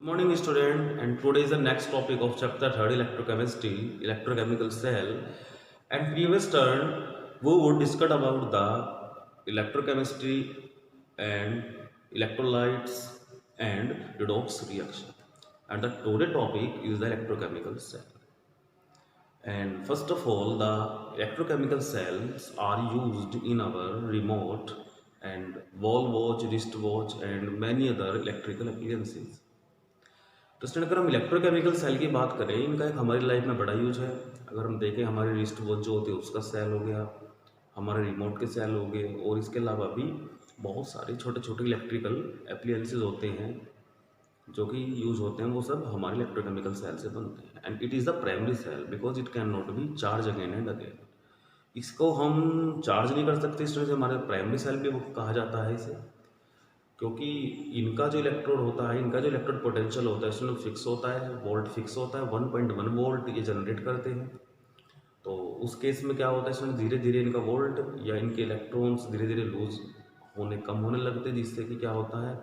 Morning student, and today is the next topic of chapter 3 electrochemistry, electrochemical cell. And previous turn we would discuss about the electrochemistry and electrolytes and redox reaction. And the today topic is the electrochemical cell. And first of all, the electrochemical cells are used in our remote and wall watch, wristwatch, and many other electrical appliances. तो student अगर हम electrochemical cell की बात करें, इनका एक हमारी life में बड़ा यूज है। अगर हम देखें, हमारे रिस्ट वॉच जो होती है उसका सेल हो गया, हमारे रिमोट के सेल हो गए, और इसके अलावा भी बहुत सारे छोटे छोटे इलेक्ट्रिकल एप्लियंसेस होते हैं जो कि यूज होते हैं, वो सब हमारे इलेक्ट्रोकेमिकल सेल से बनते हैं। And it is the primary cell because it can not be charge again and again. इसको हम चार्ज नहीं कर सकते, इस वजह से हमारे प्राइमरी सेल भी वो कहा जाता है इसे, क्योंकि इनका जो इलेक्ट्रोड होता है, इनका जो इलेक्ट्रोड पोटेंशियल होता है इसमें फिक्स होता है, वोल्ट फिक्स होता है, 1.1 वोल्ट ये जनरेट करते हैं। तो उस केस में क्या होता है, इसमें धीरे धीरे इनका वोल्ट या इनके इलेक्ट्रॉन्स धीरे धीरे लूज होने कम होने लगते हैं, जिससे कि क्या होता है,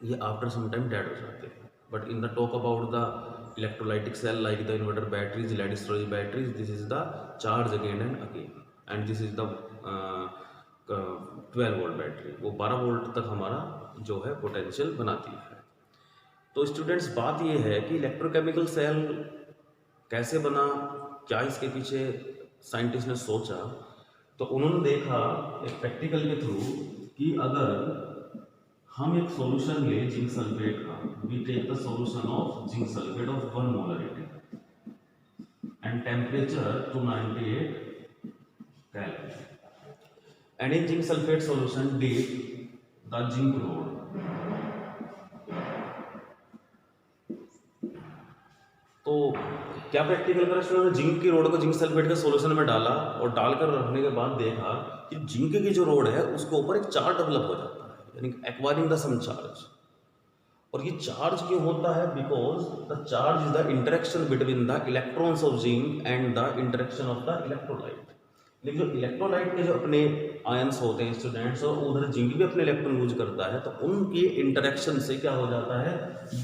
ये आफ्टर सम टाइम डेड हो जाते हैं। But in the talk about the electrolytic cell like the inverter batteries, lead storage batteries, this is the charge again and again, and this is the 12 volt battery, वो 12 volt तक हमारा जो है potential बनाती है। तो स्टूडेंट्स, बात ये है कि इलेक्ट्रोकेमिकल सेल कैसे बना, क्या इसके पीछे साइंटिस्ट ने सोचा। तो उन्होंने देखा एक प्रैक्टिकल के थ्रू कि अगर हम एक सॉल्यूशन ले जिंक सल्फेट का, we take the solution of zinc sulphate of 1 molarity and temperature 298 kelvin, and in zinc sulfate solution dip the zinc rod। तो क्या प्रैक्टिकल करा स्टूडेंट, जिंक की रोड को जिंक सल्फेट के सॉल्यूशन में डाला और डालकर रखने के बाद देखा कि जिंक की जो रोड है उसके ऊपर एक चार्ज डेवलप हो जाता है, यानी एक्वायरिंग द सम चार्ज। और ये चार्ज क्यों होता है, because the charge is the interaction between the electrons of zinc and the interaction of the electrolyte. लेकिन जो इलेक्ट्रोलाइट के जो अपने आयंस होते हैं स्टूडेंट्स, और उधर जिंक भी अपने इलेक्ट्रॉन यूज करता है, तो उनकी इंटरेक्शन से क्या हो जाता है,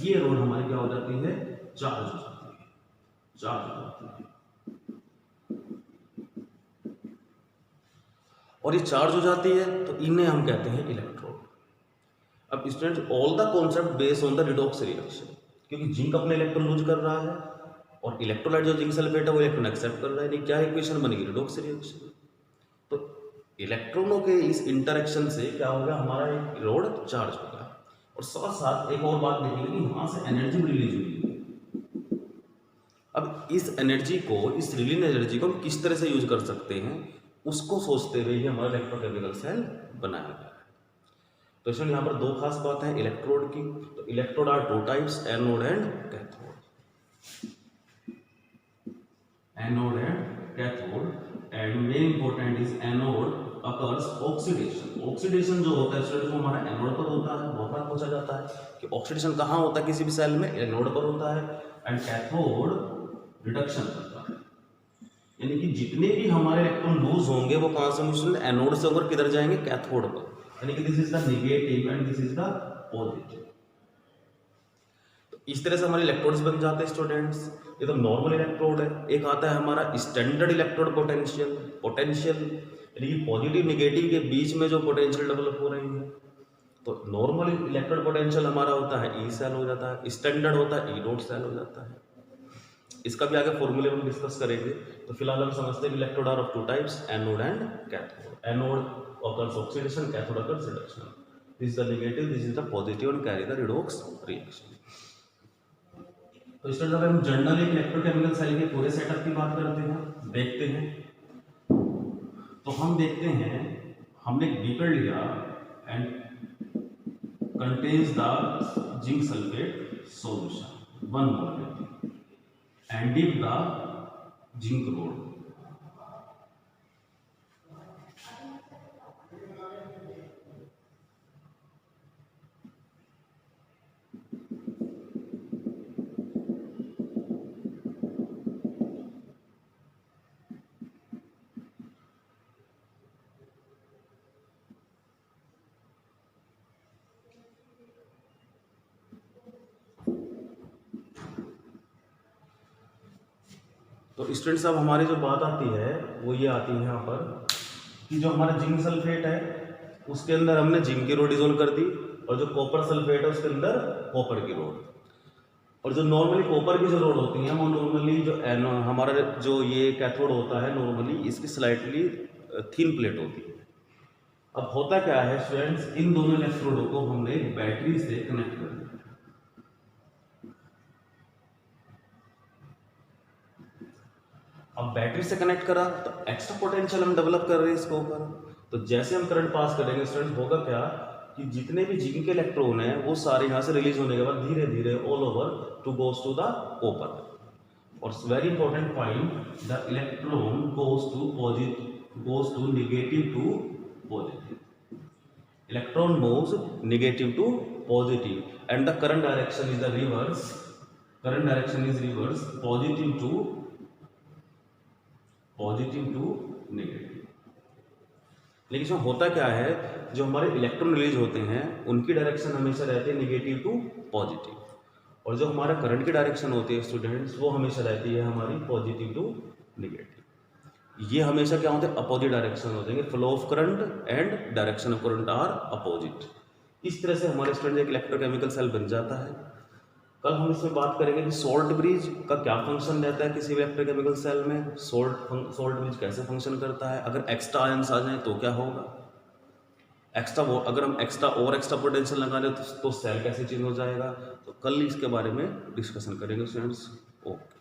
ये रोड हमारी क्या हो जाती है, चार्ज हो जाती है, चार्ज हो जाती है। और ये चार्ज हो जाती है तो इन्हें हम कहते हैं इलेक्ट्रोड। अब student, all the concept based on the redox reaction, क्योंकि जिंक अपने इलेक्ट्रॉन लूज कर रहा है और इलेक्ट्रोलाइट जो जिंक सल्फेट है वो इलेक्ट्रॉन एक्सेप्ट कर रहा है, नहीं क्या इक्वेशन बनेगी, रिडॉक्स रिएक्शन। तो इलेक्ट्रॉनों के इस इंटरेक्शन से क्या होगा, हमारा एक रोड चार्ज होगा। और साथ साथ एक और बात देखेंगे कि वहां से एनर्जी भी रिलीज हुई है। अब इस एनर्जी को, इस रिलीज एनर्जी को हम किस तरह से यूज कर सकते हैं, उसको सोचते हुए ही हमारा इलेक्ट्रोकेमिकल सेल बनाया गया है। तो इसमें यहाँ पर दो खास बात है इलेक्ट्रोड की। तो electrode are two types, anode and cathode. Anode and cathode, and main important is anode occurs oxidation. Oxidation जो होता है स्टूडेंट, वो हमारा एनोड पर होता है। बहुत बार पूछा जाता है कि ऑक्सीडेशन कहाँ होता है किसी भी सेल में, एनोड पर होता है। एंड कैथोड रिडक्शन करता है, यानी कि जितने भी हमारे इलेक्ट्रॉन लूज होंगे वो कहाँ से स्टूडेंट, एनोड से होकर किधर जाएंगे, कैथोड पर। यानी कि this is the negative and this is the positive. तो इस तरह से हमारे इलेक्ट्रोड्स बन जाते हैं स्टूडेंट्स। ये तो नॉर्मल इलेक्ट्रोड है। एक आता है हमारा स्टैंडर्ड इलेक्ट्रोड पोटेंशियल। पोटेंशियल यानी कि पॉजिटिव नेगेटिव के बीच में जो पोटेंशियल डेवलप हो रही है। तो नॉर्मल इलेक्ट्रोड पोटेंशियल हमारा होता है ई सेल हो जाता है, स्टैंडर्ड होता है ई डॉट सेल हो जाता है। इसका भी आगे फॉर्मूले में डिस्कस करेंगे। तो फिलहाल हम समझते हैं कि electrode are of two types, anode and cathode. Anode occurs oxidation, cathode occurs reduction. This is the negative, this is the positive and carry the redox reaction. तो इस तरह अगर हम जनरली इलेक्ट्रोकेमिकल सेल के पूरे सेटअप की बात करते हैं, देखते हैं, तो हम देखते हैं, हमने एक बीकर लिया and contains the zinc sulphate solution 1 mole and dip the zinc rod. तो स्टूडेंट्स अब हमारी जो बात आती है वो ये आती है यहाँ पर कि जो हमारा जिंक सल्फेट है उसके अंदर हमने जिंक की रोड डिजोल्व कर दी, और जो कॉपर सल्फेट है उसके अंदर कॉपर की रोड। और जो नॉर्मली कॉपर की जो रोड होती है वो नॉर्मली जो हमारा जो ये कैथोड होता है नॉर्मली इसकी स्लाइटली थिन प्लेट होती है। अब होता क्या है स्टूडेंट्स, इन दोनों इलेक्ट्रोडों को हमने बैटरी से कनेक्ट कर दिया। अब बैटरी से कनेक्ट करा तो एक्स्ट्रा पोटेंशियल हम डेवलप कर रहे हैं इसके ऊपर। तो जैसे हम करंट पास करेंगे स्टूडेंट होगा क्या कि जितने भी जिंक के इलेक्ट्रॉन हैं वो सारे यहाँ से रिलीज होने के बाद धीरे धीरे all over to goes to the copper. और very important point, the electron goes to negative to positive. Electron moves negative to positive and the current direction is the reverse. Current direction is reverse, positive to negative. लेकिन इसमें होता क्या है, जो हमारे electron release होते हैं उनकी डायरेक्शन हमेशा रहती है नेगेटिव टू पॉजिटिव, और जो हमारा करंट की डायरेक्शन होती है स्टूडेंट्स वो हमेशा रहती है हमारी पॉजिटिव टू नेगेटिव। ये हमेशा क्या होते हैं, अपोजिट डायरेक्शन होते हैं। Flow of current and direction of current are opposite. इस तरह से हमारे स्टूडेंट एक इलेक्ट्रोकेमिकल सेल बन जाता है। कल हम इसमें बात करेंगे कि सॉल्ट ब्रिज का क्या फंक्शन रहता है किसी भी इलेक्ट्रोकेमिकल सेल में, सॉल्ट ब्रिज कैसे फंक्शन करता है, अगर एक्स्ट्रा आयंस आ जाए तो क्या होगा, अगर हम एक्स्ट्रा पोटेंशियल लगा दें तो सेल कैसे चेंज हो जाएगा। तो कल इसके बारे में डिस्कशन करेंगे स्टूडेंट्स। ओके।